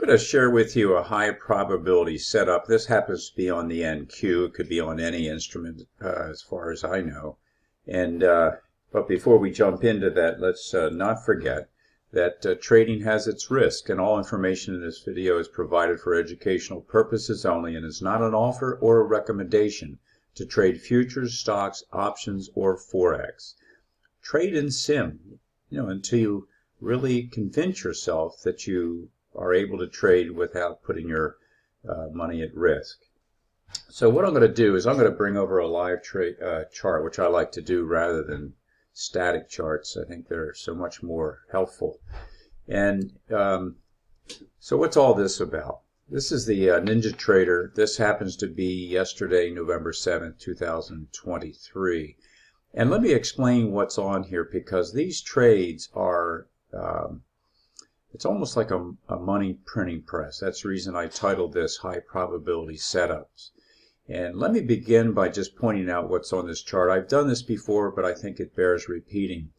I'm going to share with you a high probability setup. This happens to be on the NQ. It could be on any instrument as far as I know. And but before we jump into that, let's not forget that trading has its risk, and all information in this video is provided for educational purposes only and is not an offer or a recommendation to trade futures, stocks, options, or Forex. Trade in sim, until you really convince yourself that you are able to trade without putting your money at risk. So what I'm going to do is I'm going to bring over a live chart, which I like to do rather than static charts. I think they're so much more helpful. And so what's all this about? This is the NinjaTrader. This happens to be yesterday, November 7th, 2023. And let me explain what's on here, because these trades are it's almost like a money printing press. That's the reason I titled this High Probability Setups. And let me begin by just pointing out what's on this chart. I've done this before, but I think it bears repeating.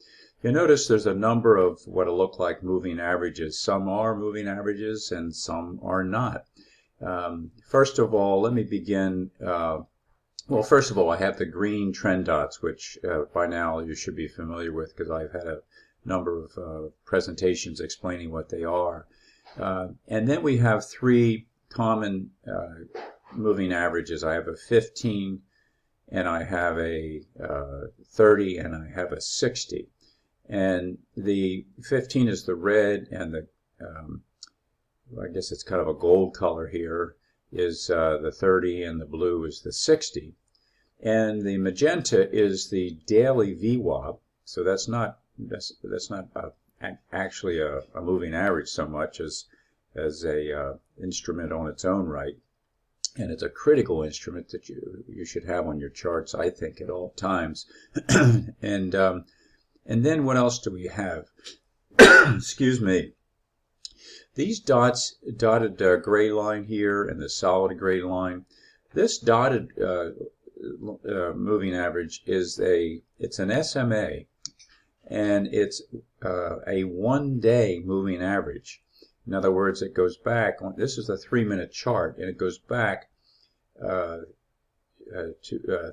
You'll notice there's a number of what look like moving averages. Some are moving averages and some are not. First of all, let me begin. Well, first of all, I have the green trend dots, which by now you should be familiar with because I've had a number of presentations explaining what they are. And then we have three common moving averages. I have a 15, and I have a 30, and I have a 60. And the 15 is the red, and the I guess it's kind of a gold color here is the 30, and the blue is the 60. And the magenta is the daily VWAP. So that's not actually a moving average so much as a instrument on its own right, and it's a critical instrument that you should have on your charts, I think, at all times. And then what else do we have? Excuse me. These dots, dotted gray line here and the solid gray line. This dotted moving average is it's an SMA. And it's a one-day moving average. In other words, it goes back, this is a 3-minute chart, and it goes back to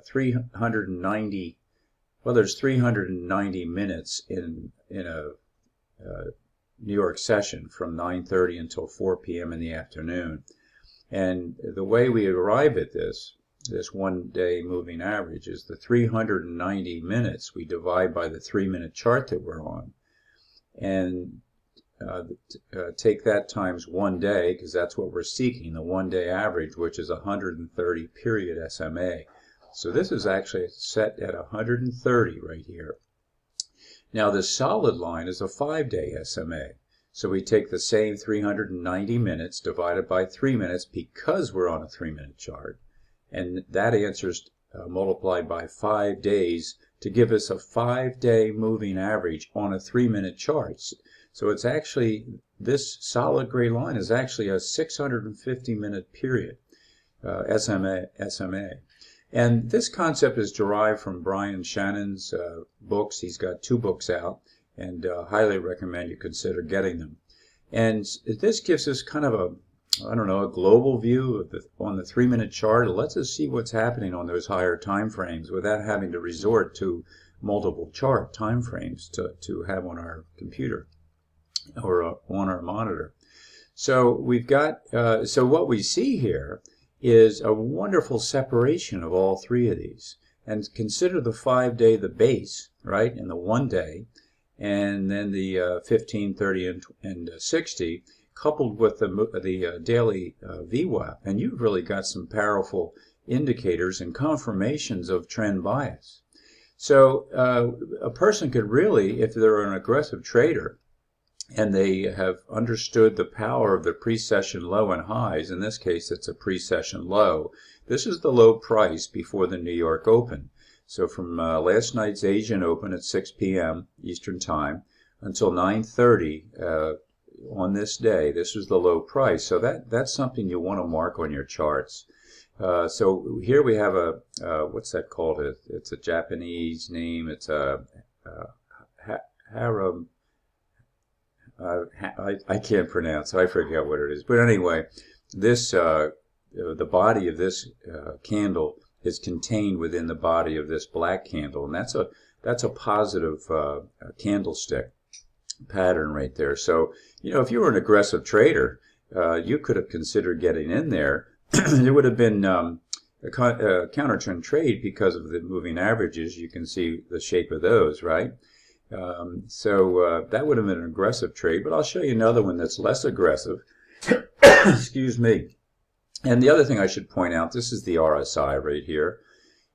390, well, there's 390 minutes in a New York session from 9:30 until 4 p.m. in the afternoon. And the way we arrive at this one-day moving average is the 390 minutes we divide by the 3-minute chart that we're on, and take that times 1 day, because that's what we're seeking, the one-day average, which is 130 period SMA. So this is actually set at 130 right here. Now the solid line is a 5-day SMA. So we take the same 390 minutes divided by 3 minutes because we're on a 3-minute chart. And that answer's multiplied by 5 days to give us a 5-day moving average on a 3-minute chart. So it's actually, this solid gray line is actually a 650-minute period SMA. And this concept is derived from Brian Shannon's books. He's got 2 books out, and highly recommend you consider getting them. And this gives us kind of a global view of on the 3-minute chart. It lets us see what's happening on those higher time frames without having to resort to multiple chart time frames to have on our computer or on our monitor. So we've got, so what we see here is a wonderful separation of all 3 of these. And consider the 5-day the base, right, and the 1 day, and then the 15, 30, and 60, coupled with the daily VWAP, and you've really got some powerful indicators and confirmations of trend bias. So a person could really, if they're an aggressive trader and they have understood the power of the pre-session low and highs, in this case it's a pre-session low. This is the low price before the New York Open. So from last night's Asian Open at 6 p.m. Eastern Time until 9:30 on this day, this was the low price. So that's something you want to mark on your charts. So here we have a, what's that called? It's a Japanese name. It's a I can't pronounce. I forget what it is. But anyway, this the body of this candle is contained within the body of this black candle, and that's a positive candlestick pattern right there. So, you know, if you were an aggressive trader, you could have considered getting in there. It would have been a counter-trend trade because of the moving averages. You can see the shape of those, right? So that would have been an aggressive trade, but I'll show you another one that's less aggressive. Excuse me. And the other thing I should point out, this is the RSI right here.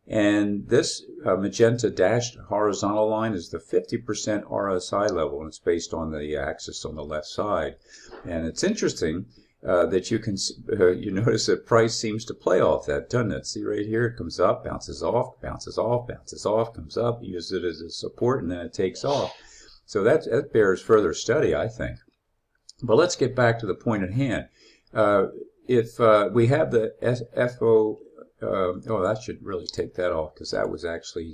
And this magenta dashed horizontal line is the 50% RSI level, and it's based on the axis on the left side. And it's interesting that you can you notice that price seems to play off that, doesn't it? See right here, it comes up, bounces off, bounces off, bounces off, comes up, uses it as a support, and then it takes off. So that bears further study, I think. But let's get back to the point at hand. If we have the oh, that should really take that off, because that was actually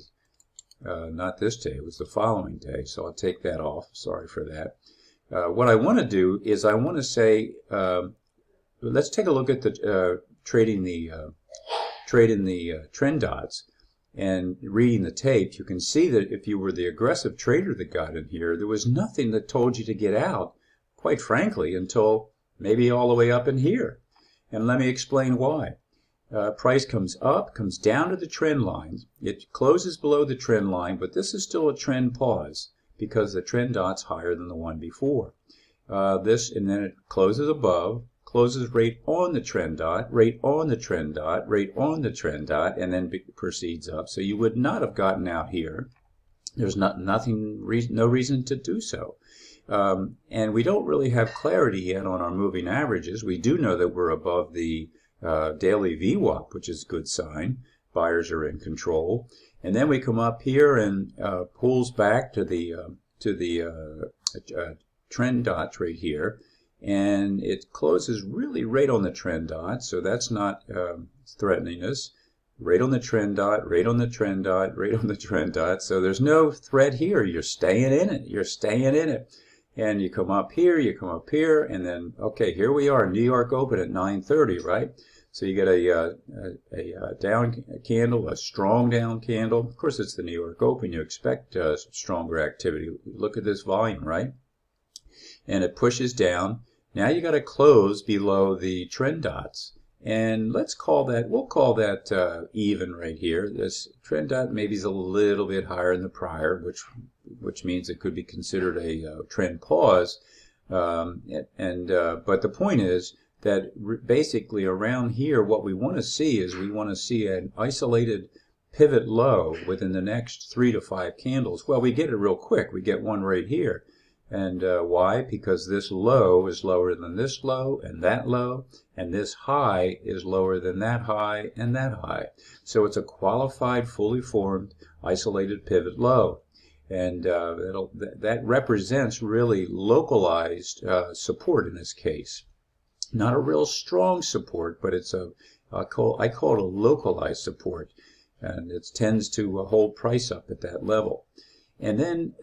not this day, it was the following day, so I'll take that off. Sorry for that. What I want to do is I want to say, let's take a look at the trading the trend dots and reading the tape. You can see that if you were the aggressive trader that got in here, there was nothing that told you to get out, quite frankly, until maybe all the way up in here. And let me explain why. Price comes up, comes down to the trend line. It closes below the trend line, but this is still a trend pause because the trend dot's higher than the one before. And then it closes above, closes right on the trend dot, right on the trend dot, right on the trend dot, and then proceeds up. So you would not have gotten out here. There's no reason to do so. And we don't really have clarity yet on our moving averages. We do know that we're above the daily VWAP, which is a good sign. Buyers are in control. And then we come up here and pulls back to the trend dots right here. And it closes really right on the trend dot, so that's not threatening us. Right on the trend dot, right on the trend dot, right on the trend dot. So there's no threat here. You're staying in it. You're staying in it. And you come up here, and then, okay, here we are, New York open at 9:30, right? So you get a down candle, a strong down candle. Of course, it's the New York open. You expect stronger activity. Look at this volume, right? And it pushes down. Now you got to close below the trend dots. And we'll call that even right here. This trend dot maybe is a little bit higher than the prior, which means it could be considered a trend pause. But the point is that basically around here, what we want to see is we want to see an isolated pivot low within the next 3 to 5 candles. Well, we get it real quick. We get one right here. And why? Because this low is lower than this low, and this high is lower than that high and that high. So it's a qualified, fully formed, isolated pivot low. And that represents really localized support in this case. Not a real strong support, but it's I call it a localized support. And it tends to hold price up at that level. And then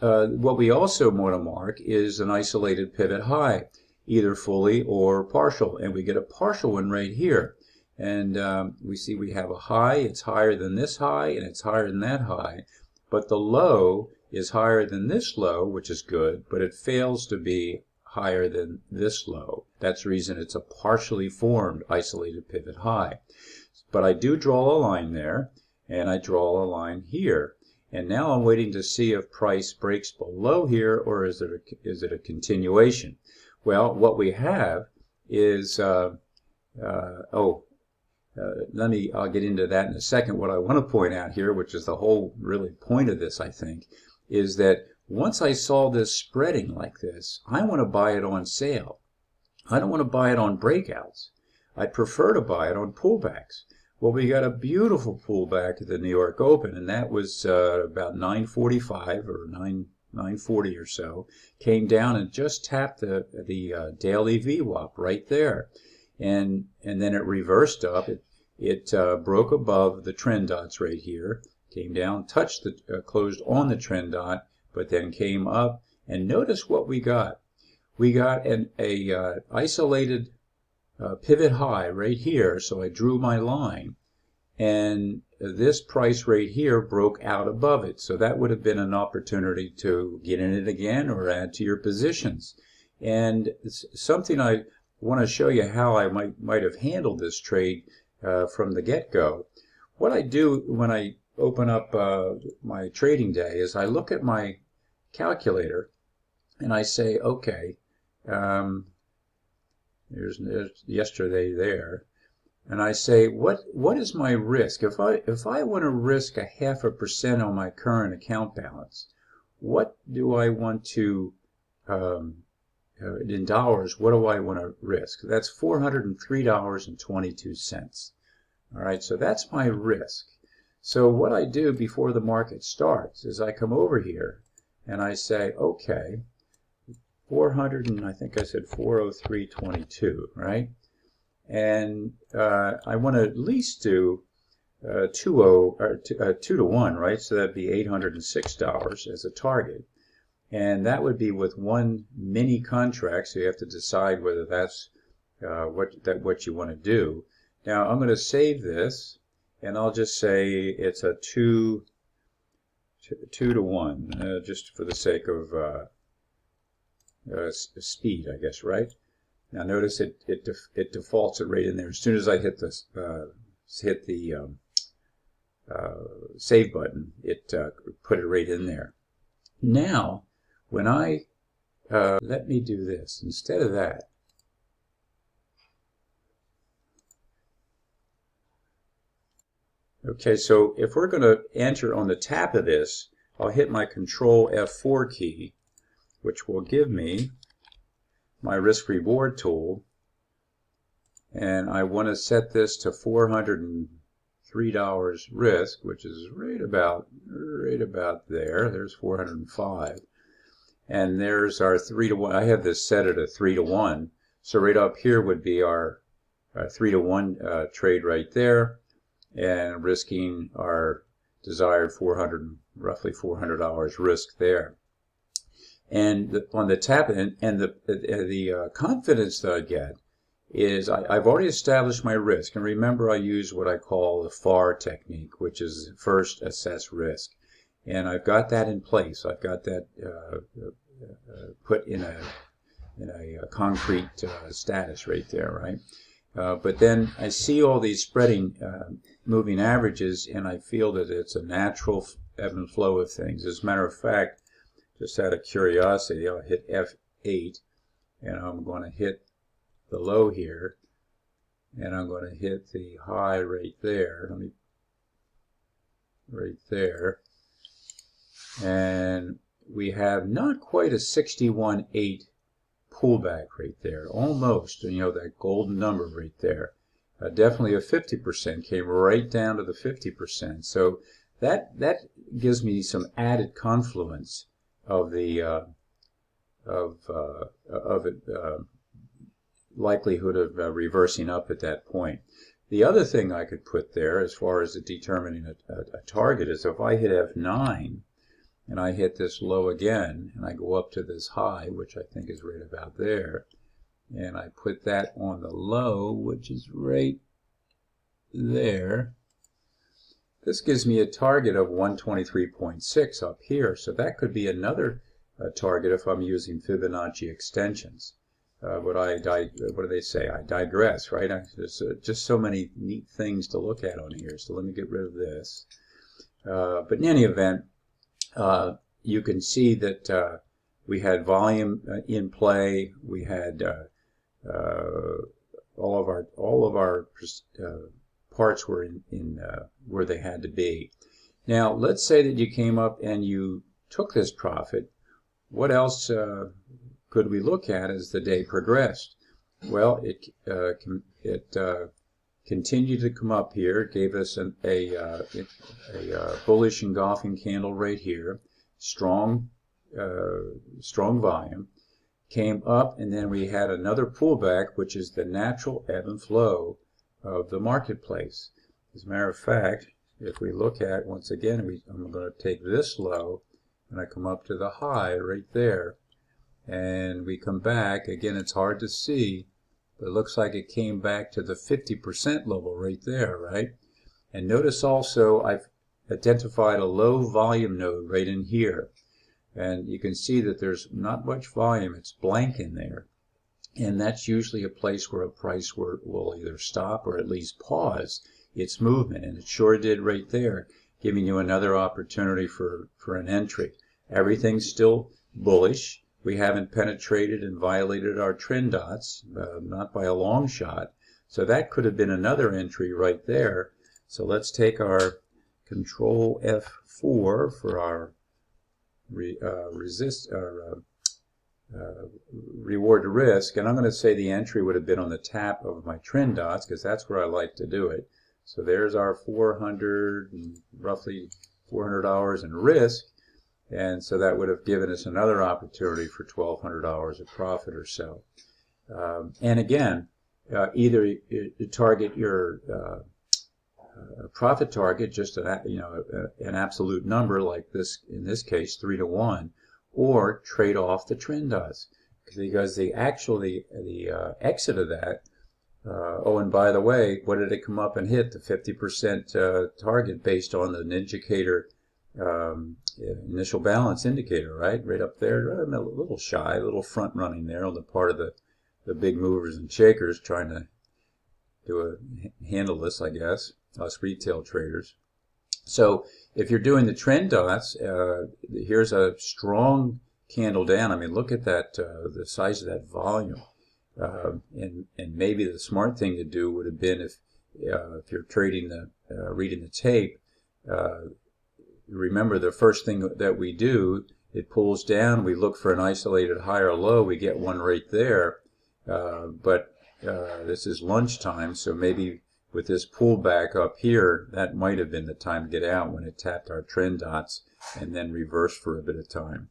what we also want to mark is an isolated pivot high, either fully or partial. And we get a partial one right here. And we see we have a high, it's higher than this high, and it's higher than that high. But the low is higher than this low, which is good, but it fails to be higher than this low. That's the reason it's a partially formed isolated pivot high. But I do draw a line there, and I draw a line here. And now I'm waiting to see if price breaks below here, or is it a continuation? Well, what we have is, I'll get into that in a second. What I want to point out here, which is the whole really point of this, I think, is that once I saw this spreading like this, I want to buy it on sale. I don't want to buy it on breakouts. I'd prefer to buy it on pullbacks. Well, we got a beautiful pullback at the New York Open, and that was about 9:45 or 9:40 or so. Came down and just tapped the daily VWAP right there, and then it reversed up. It broke above the trend dots right here, came down, touched closed on the trend dot, but then came up And notice what we got. We got an isolated pivot high right here, so I drew my line. And this price right here broke out above it. So that would have been an opportunity to get in it again or add to your positions. And it's something I want to show you how I might have handled this trade from the get-go. What I do when I open up my trading day is I look at my calculator and I say, okay, there's yesterday there. And I say, what is my risk? If I want to risk 0.5% on my current account balance, what do I want to, in dollars, what do I want to risk? That's $403.22. All right, so that's my risk. So what I do before the market starts is I come over here and I say, okay, 400 and I think I said 403.22, right? And I want to at least do 2 to 1, right? So that'd be $806 as a target, and that would be with one mini contract. So you have to decide whether that's what you want to do. Now I'm going to save this, and I'll just say it's a 2 to 1, just for the sake of speed, I guess, right? Now notice it defaults it right in there. As soon as I hit the save button, it put it right in there. Now, when I let me do this instead of that. Okay, so if we're going to enter on the tap of this, I'll hit my Control F4 key, which will give me my risk reward tool, and I want to set this to $403 risk, which is right about there. There's 405, and there's our 3 to 1. I have this set at a 3 to 1, so right up here would be our 3 to 1 trade right there, and risking our desired roughly $400 risk there. And on the tap, and the confidence that I get is I've already established my risk. And remember, I use what I call the FAR technique, which is first assess risk. And I've got that in place. I've got that put in a concrete status right there, right? But then I see all these spreading moving averages, and I feel that it's a natural ebb and flow of things. As a matter of fact, just out of curiosity, I'll hit F8, and I'm going to hit the low here, and I'm going to hit the high right there. Right there. And we have not quite a 61.8 pullback right there, almost, that golden number right there. Definitely a 50%, came right down to the 50%. So that gives me some added confluence of the likelihood of reversing up at that point. The other thing I could put there as far as determining a target is if I hit F9 and I hit this low again and I go up to this high, which I think is right about there, and I put that on the low, which is right there. This gives me a target of 123.6 up here, so that could be another target if I'm using Fibonacci extensions. What do they say? I digress, right? There's just so many neat things to look at on here, so let me get rid of this. But in any event, you can see that we had volume in play. We had all of our parts were in where they had to be. Now, let's say that you came up and you took this profit. What else could we look at as the day progressed? Well, it continued to come up here. It gave us a bullish engulfing candle right here. Strong volume. Came up, and then we had another pullback, which is the natural ebb and flow of the marketplace. As a matter of fact, if we look at, once again, I'm going to take this low, and I come up to the high right there. and we come back. Again, it's hard to see, but it looks like it came back to the 50% level right there, right? And notice also I've identified a low volume node right in here. And you can see that there's not much volume. It's blank in there. And that's usually a place where a price will either stop or at least pause its movement. And it sure did right there, giving you another opportunity for an entry. Everything's still bullish. We haven't penetrated and violated our trend dots, not by a long shot. So that could have been another entry right there. So let's take our Control F4 for our reward to risk, and I'm going to say the entry would have been on the tap of my trend dots because that's where I like to do it. So there's our roughly $400 in risk, and so that would have given us another opportunity for $1,200 of profit or so. And again, either you target your profit target, just an absolute number like this, in this case 3 to 1, or trade off the trend dots, because the exit of that. Oh, and by the way, what did it come up and hit? The 50% target based on the Ninjacator initial balance indicator, right? Right up there, a little shy, a little front running there on the part of the big movers and shakers trying to handle this, I guess, us retail traders. So if you're doing the trend dots, here's a strong candle down. I mean, look at that, the size of that volume. And maybe the smart thing to do would have been if you're trading reading the tape, remember the first thing that we do, it pulls down, we look for an isolated high or low, we get one right there, but this is lunchtime, so maybe with this pullback up here, that might have been the time to get out when it tapped our trend dots and then reversed for a bit of time.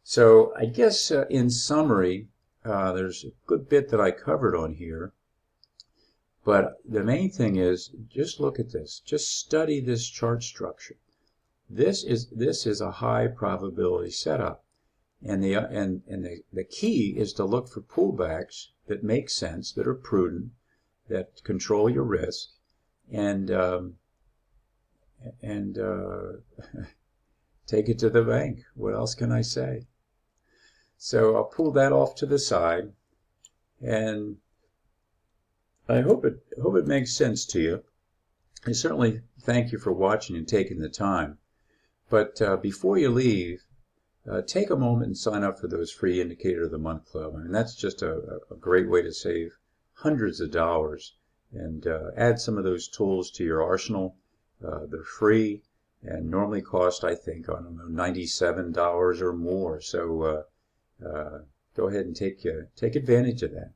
So I guess in summary, there's a good bit that I covered on here, but the main thing is just look at this. Just study this chart structure. This is a high probability setup, and the key is to look for pullbacks that make sense, that are prudent, that control your risk, and take it to the bank. What else can I say? So I'll pull that off to the side, and I hope it makes sense to you. I certainly thank you for watching and taking the time. But before you leave, take a moment and sign up for those free Indicator of the Month Club. I mean, that's just a great way to save hundreds of dollars and add some of those tools to your arsenal. They're free and normally cost, I think, I don't know, $97 or more. So go ahead and take advantage of that.